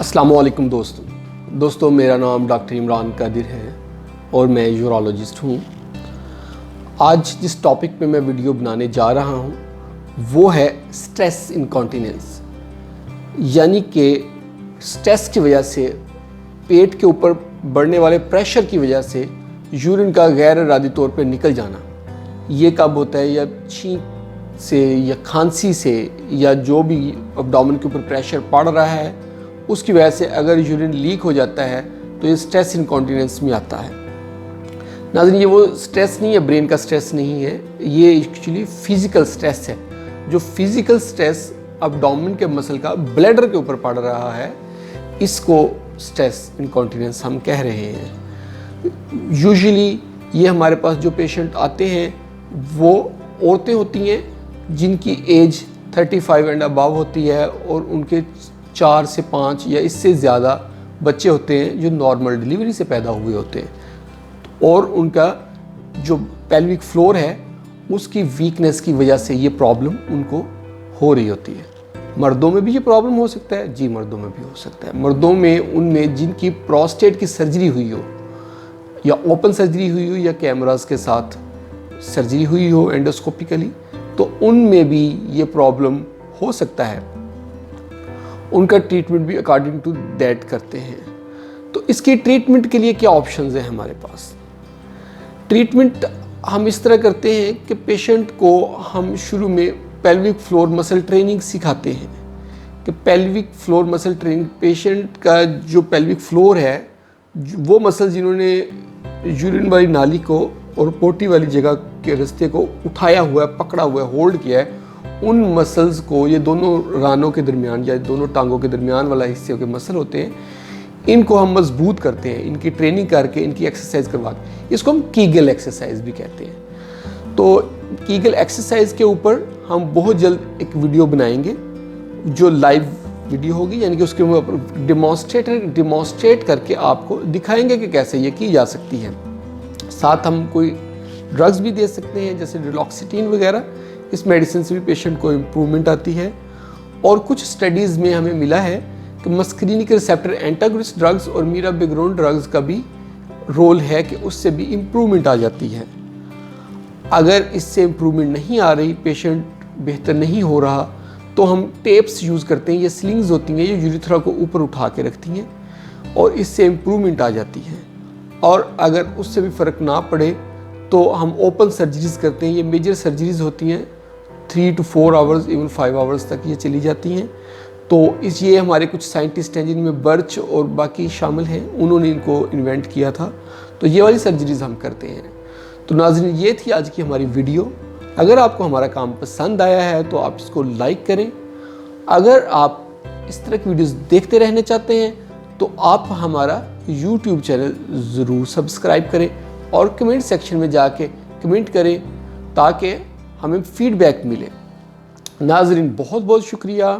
अस्सलामुअलैकुम दोस्तों, मेरा नाम डॉक्टर इमरान कादिर है और मैं यूरोलॉजिस्ट हूँ। आज जिस टॉपिक पे मैं वीडियो बनाने जा रहा हूँ वो है स्ट्रेस इनकॉन्टिनेंस, यानी कि स्ट्रेस की वजह से पेट के ऊपर बढ़ने वाले प्रेशर की वजह से यूरिन का गैर इरादी तौर पे निकल जाना। ये कब होता है? या छींक से या खांसी से या जो भी एब्डोमेन के ऊपर प्रेशर पड़ रहा है उसकी वजह से अगर यूरिन लीक हो जाता है तो ये स्ट्रेस इनकॉन्टिनेंस में आता है। नाज़रीन, ये वो स्ट्रेस नहीं है, ब्रेन का स्ट्रेस नहीं है, ये एक्चुअली फिज़िकल स्ट्रेस है। जो फिज़िकल स्ट्रेस एब्डोमेन के मसल का ब्लैडर के ऊपर पड़ रहा है इसको स्ट्रेस इनकॉन्टिनेंस हम कह रहे हैं। यूजुअली ये हमारे पास जो पेशेंट आते हैं वो औरतें होती हैं जिनकी एज 35 एंड अबव होती है और उनके 4 से 5 या इससे ज़्यादा बच्चे होते हैं जो नॉर्मल डिलीवरी से पैदा हुए होते हैं और उनका जो पेल्विक फ्लोर है उसकी वीकनेस की वजह से ये प्रॉब्लम उनको हो रही होती है। मर्दों में भी ये प्रॉब्लम हो सकता है जी, मर्दों में भी हो सकता है। मर्दों में उनमें जिनकी प्रोस्टेट की सर्जरी हुई हो या ओपन सर्जरी हुई हो या कैमरास के साथ सर्जरी हुई हो एंडोस्कोपिकली, तो उनमें भी ये प्रॉब्लम हो सकता है। उनका ट्रीटमेंट भी अकॉर्डिंग टू दैट करते हैं। तो इसकी ट्रीटमेंट के लिए क्या ऑप्शंस हैं हमारे पास? ट्रीटमेंट हम इस तरह करते हैं कि पेशेंट को हम शुरू में पेल्विक फ्लोर मसल ट्रेनिंग सिखाते हैं कि pelvic floor muscle training, patient का जो पेल्विक फ्लोर है वो मसल जिन्होंने यूरिन वाली नाली को और पोटी वाली जगह के रास्ते को उठाया हुआ है, पकड़ा हुआ है, होल्ड किया है, उन मसल्स को, ये दोनों रानों के दरमियान या दोनों टांगों के दरमियान वाला हिस्से के मसल होते हैं, इनको हम मजबूत करते हैं, इनकी ट्रेनिंग करके इनकी एक्सरसाइज करवा के। इसको हम कीगल एक्सरसाइज भी कहते हैं। तो कीगल एक्सरसाइज के ऊपर हम बहुत जल्द एक वीडियो बनाएंगे जो लाइव वीडियो होगी, यानी कि उसके ऊपर डिमॉन्स्ट्रेट करके आपको दिखाएंगे कि कैसे ये की जा सकती है। साथ हम कोई ड्रग्स भी दे सकते हैं जैसे डिलॉक्सिटिन वगैरह। इस मेडिसिन से भी पेशेंट को इम्प्रूवमेंट आती है। और कुछ स्टडीज़ में हमें मिला है कि मस्करीनिक रिसेप्टर एंटागोनिस्ट ड्रग्स और मीराबिग्रोन ड्रग्स का भी रोल है कि उससे भी इम्प्रूवमेंट आ जाती है। अगर इससे इम्प्रूवमेंट नहीं आ रही, पेशेंट बेहतर नहीं हो रहा, तो हम टेप्स यूज़ करते हैं। ये स्लिंग्स होती हैं, ये यूरिथ्रा को ऊपर उठा के रखती हैं और इससे इम्प्रूवमेंट आ जाती है। और अगर उससे भी फ़र्क ना पड़े तो हम ओपन सर्जरीज़ करते हैं। ये मेजर सर्जरीज़ होती हैं, 3 to 4 आवर्स, इवन 5 आवर्स तक ये चली जाती हैं। तो ये हमारे कुछ साइंटिस्ट हैं जिनमें बर्च और बाकी शामिल हैं, उन्होंने इनको इन्वेंट किया था। तो ये वाली सर्जरीज़ हम करते हैं। तो नाज़रीन, ये थी आज की हमारी वीडियो। अगर आपको हमारा काम पसंद आया है तो आप इसको लाइक करें। अगर आप इस तरह की वीडियोज़ देखते रहना चाहते हैं तो आप हमारा YouTube चैनल ज़रूर सब्सक्राइब करें और कमेंट सेक्शन में जाके कमेंट करें ताकि हमें फीडबैक मिले। नाज़रीन, बहुत बहुत शुक्रिया।